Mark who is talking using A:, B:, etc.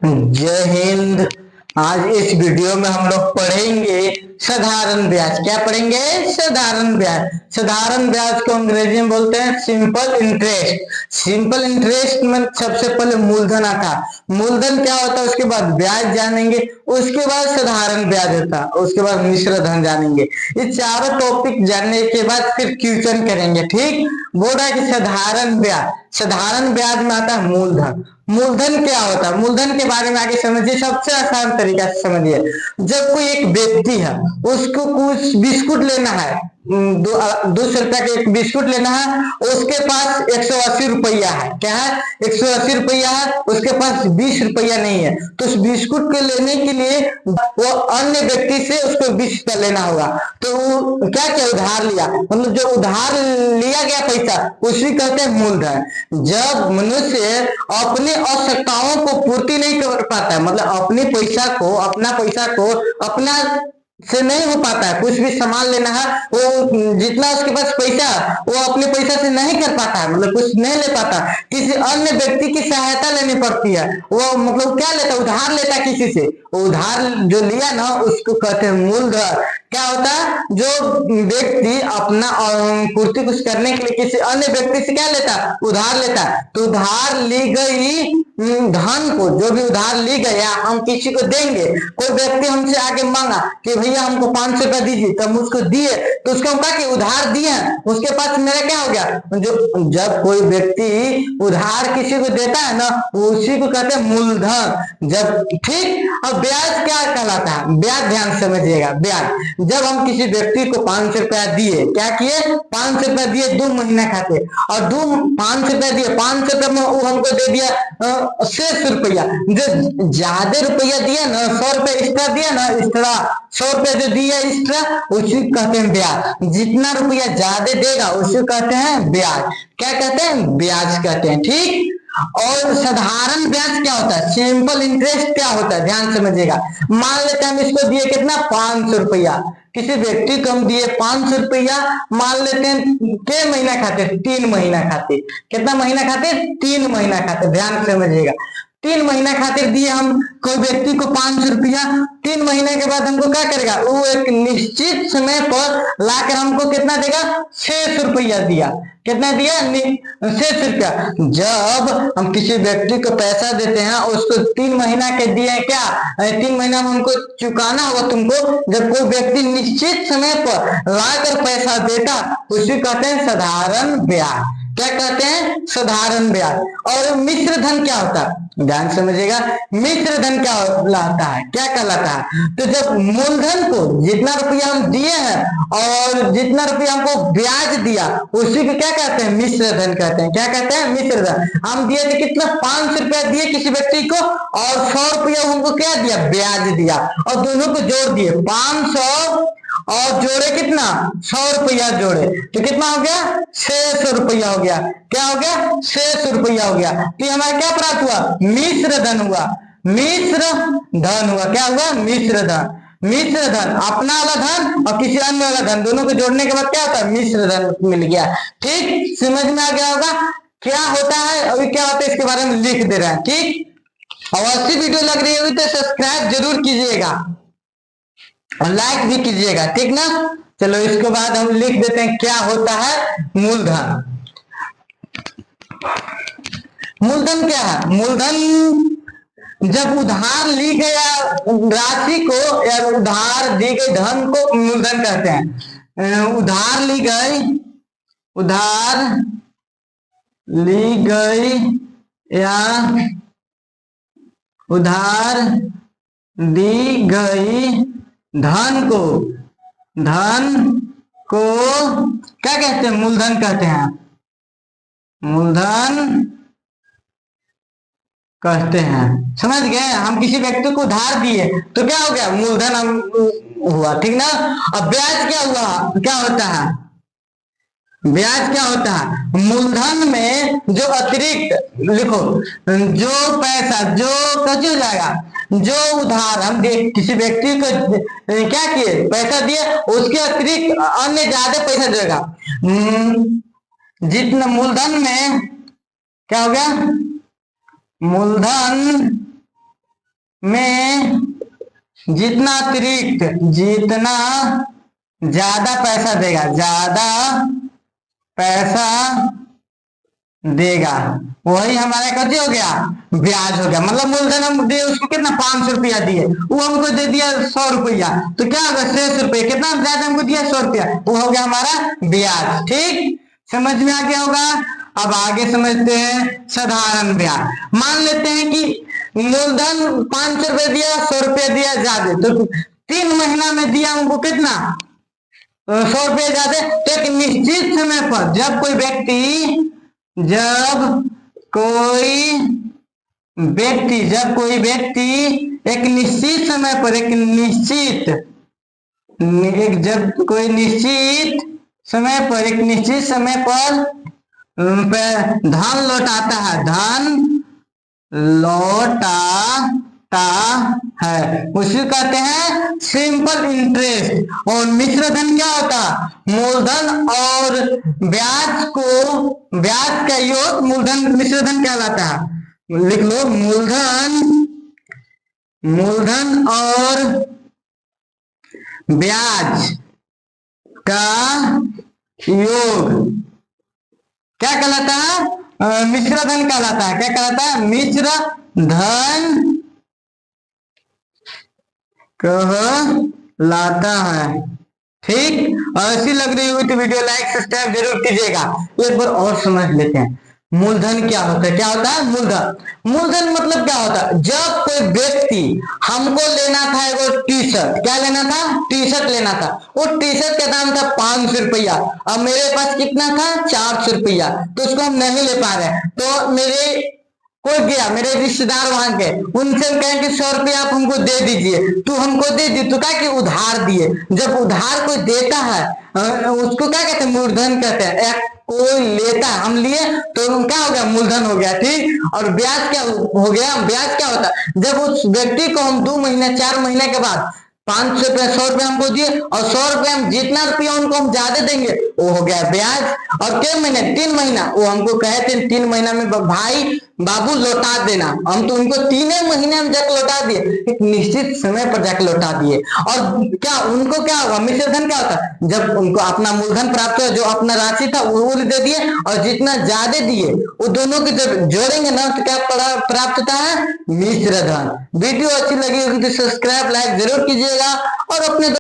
A: जय हिंद। आज इस वीडियो में हम लोग पढ़ेंगे साधारण ब्याज। क्या पढ़ेंगे? साधारण ब्याज। साधारण ब्याज को अंग्रेजी में बोलते हैं सिंपल इंटरेस्ट। सिंपल इंटरेस्ट में सबसे पहले मूलधन आता है। मूलधन क्या होता है, उसके बाद ब्याज जानेंगे, उसके बाद साधारण ब्याज होता है, उसके बाद मिश्र धन जानेंगे। ये चारों टॉपिक जानने के बाद फिर क्वेश्चन करेंगे। ठीक, बोल रहा है कि साधारण ब्याज, साधारण ब्याज में आता है मूलधन। मूलधन क्या होता है, मूलधन के बारे में आगे समझिए। सबसे आसान तरीका से समझिए। जब कोई एक व्यक्ति है, उसको कुछ बिस्कुट लेना है, 200 रुपया का एक बिस्कुट लेना है, उसके पास 180 रुपया है। क्या है? 180 रुपया है, उसके पास 20 रुपया नहीं है। तो उस बिस्कुट को लेने के लिए वो अन्य व्यक्ति से उसको 20 रुपया लेना होगा। तो वो क्या क्या उधार लिया, मतलब जो उधार लिया गया पैसा, उसी कहते हैं मूलधन। जब मनुष्य अपनी आवश्यकताओं को पूर्ति नहीं कर पाता है, मतलब अपने पैसा को, अपना पैसा को अपना से नहीं हो पाता है, कुछ भी सामान लेना है, वो जितना उसके पास पैसा वो अपने पैसा से नहीं कर पाता है, मतलब कुछ नहीं ले पाता, किसी अन्य व्यक्ति की सहायता लेनी पड़ती है। वो मतलब क्या लेता है, उधार लेता है किसी से। उधार जो लिया ना, उसको कहते हैं मूलधन। क्या होता है, जो व्यक्ति अपना पूर्ति कुछ करने के लिए किसी अन्य व्यक्ति से क्या लेता है, उधार लेता है। तो उधार ली गई धन को, जो भी उधार ली गया, हम किसी को देंगे। कोई व्यक्ति हमसे आगे मांगा कि भैया हमको 500 रुपया दीजिए, तब उसको दिए, तो उसको हम कहा कि उधार दिए, उसके पास मेरा क्या हो गया। जो जब कोई व्यक्ति उधार किसी को देता है ना, उसी को कहते हैं मूलधन। जब ठीक, अब ब्याज क्या कहलाता है, ब्याज ध्यान से समझिएगा। ब्याज, जब हम किसी व्यक्ति को 500 रुपया दिए, क्या किए, 500 रुपया दिए 2 महीना खाते, और 500 रुपया दिए, 500 रुपया में वो हमको दे दिया 600 रुपया। जो ज्यादा रुपया दिया ना, 100 रुपया एक्स्ट्रा दिया ना, एक्स्ट्रा 100 रुपया जो दिया एक्स्ट्रा, उसी कहते हैं ब्याज। जितना रुपया ज्यादा देगा उसे कहते हैं ब्याज। क्या कहते हैं? ब्याज कहते हैं। ठीक, और साधारण ब्याज क्या होता है, सिंपल इंटरेस्ट क्या होता है, ध्यान समझिएगा। मान लेते हैं हम इसको दिए कितना, 500 रुपया, किसी व्यक्ति को हम दिए 500 रुपया, मान लेते हैं के महीना खाते, 3 महीना खाते। कितना महीना खाते? 3 महीना खाते। ध्यान समझिएगा, 3 महीना खातिर दिए हम कोई व्यक्ति को 500 रुपया। 3 महीने के बाद हमको क्या करेगा, वो एक निश्चित समय पर लाकर हमको कितना देगा, 600 रुपया दिया। कितना दिया? 600 रुपया। जब हम किसी व्यक्ति को पैसा देते हैं, उसको 3 महीना के दिए, क्या 3 महीना में हमको चुकाना होगा तुमको। जब कोई व्यक्ति निश्चित समय पर लाकर पैसा देता, उसे कहते हैं साधारण ब्याज। क्या कहते हैं? साधारण ब्याज। और मिश्र धन क्या होता है, ध्यान समझिएगा। मिश्र धन क्या कहलाता है, क्या कहलाता है, तो जब मूलधन को जितना रुपया हम दिए हैं और जितना रुपया हमको ब्याज दिया, उसी को क्या कहते हैं, मिश्र धन कहते हैं। क्या कहते हैं? मिश्र धन। हम दिए थे कितना, 500 रुपया दिए किसी व्यक्ति को, और 100 रुपया हमको क्या दिया, ब्याज दिया, और दोनों को जोड़ दिए, 500 और जोड़े कितना, 100 रुपया जोड़े, तो कितना हो गया, 600 रुपया हो गया। क्या हो गया? 600 रुपया हो गया। तो हमारा क्या प्राप्त हुआ, मिश्र धन हुआ। मिश्र धन हुआ। क्या हुआ? मिश्र धन। मिश्र धन, अपना वाला धन और किसी अन्य वाला धन, दोनों को जोड़ने के बाद क्या होता है, मिश्र धन मिल गया। ठीक, समझ में आ गया होगा क्या होता है, अभी क्या होता है इसके बारे में लिख दे रहा है। ठीक, और अच्छी वीडियो लग रही होगी तो सब्सक्राइब जरूर कीजिएगा और लाइक भी कीजिएगा। ठीक ना, चलो इसके बाद हम लिख देते हैं क्या होता है मूलधन। मूलधन क्या है? मूलधन जब उधार ली गया राशि को या उधार दी गई धन को मूलधन कहते हैं। उधार ली गई या उधार दी गई धन को क्या कहते हैं, मूलधन कहते हैं। मूलधन कहते हैं। समझ गए? हम किसी व्यक्ति को उधार दिए तो क्या हो गया, मूलधन हम हुआ। ठीक ना। अब ब्याज क्या हुआ, क्या होता है, ब्याज क्या होता है, मूलधन में जो अतिरिक्त, लिखो, जो पैसा जो कैसे हो जाएगा, जो उधार हम दे किसी व्यक्ति को क्या किए, पैसा दिए, उसके अतिरिक्त अन्य ज्यादा पैसा देगा। जितना मूलधन में क्या हो गया, मूलधन में जितना अतिरिक्त, जितना ज्यादा पैसा देगा, ज्यादा पैसा देगा, वही हमारा कति हो गया, ब्याज हो गया। मतलब मूलधन हम दिए उसको कितना, 500 रुपया दिए, वो हमको दे दिया 100 रुपया, तो क्या होगा 600 रुपये, कितना ब्याज हमको दिया 100 रुपया, वो हो गया हमारा ब्याज। ठीक, समझ में आ गया होगा। अब आगे समझते हैं साधारण ब्याज। मान लेते हैं कि मूलधन 500 रुपये दिया, 100 रुपया दिया ज्यादा, तो 3 महीना में दिया हमको कितना, 100 रुपये ज्यादा। तो एक निश्चित समय पर जब कोई व्यक्ति एक निश्चित समय पर एक निश्चित समय पर धन लौटाता है, उसे कहते हैं सिंपल इंटरेस्ट। और मिश्रधन क्या होता है, मूलधन और ब्याज का योग मूलधन मिश्रधन कहलाता है। लिख लो, मूलधन और ब्याज का योग क्या कहलाता है, मिश्रधन कहलाता है। क्या कहलाता है, मिश्रधन कहलाता है। ठीक, और ऐसी लग रही हुई तो वीडियो लाइक सब्सक्राइब जरूर कीजिएगा। एक बार और समझ लेते हैं मूलधन क्या होता है। क्या होता है मूलधन मतलब क्या होता है, जब कोई व्यक्ति, हमको लेना था एगो टी शर्ट, क्या लेना था, टी शर्ट लेना था, वो टी शर्ट का दाम था 500 रुपया, अब मेरे पास कितना था 400 रुपया, तो उसको हम नहीं ले पा रहे, तो कोई गया, मेरे रिश्तेदार वहां के, उनसे हम कहें कि 100 रुपया आप हमको दे दीजिए, तू हमको दे दी, तो क्या कि उधार दिए। जब उधार कोई देता है उसको क्या कहते हैं, मूलधन कहते हैं। कोई लेता है, हम लिए, तो क्या हो गया, मूलधन हो गया। ठीक, और ब्याज क्या हो गया, ब्याज क्या होता है, जब उस व्यक्ति को हम 2 महीने 4 महीने के बाद 500 रुपया 100 रुपया हमको दिए, और 100 रुपया हम जितना रुपया उनको हम ज्यादा देंगे, वो हो गया ब्याज। और कितने महीने, 3 महीना, वो हमको कहे थे 3 महीना में भाई बाबू लौटा देना, हम तो उनको 3 महीने में जाकर लौटा दिए, एक निश्चित समय पर जाकर लौटा दिए। और क्या उनको क्या होगा, मिश्रधन क्या होता है, जब उनको अपना मूलधन प्राप्त हुआ, जो अपना राशि था वो दे दिए, और जितना ज्यादा दिए वो दोनों के जब जोड़ेंगे ना, तो क्या प्राप्त होता है, मिश्रधन। वीडियो अच्छी लगी होगी तो सब्सक्राइब लाइक जरूर कीजिएगा, और अपने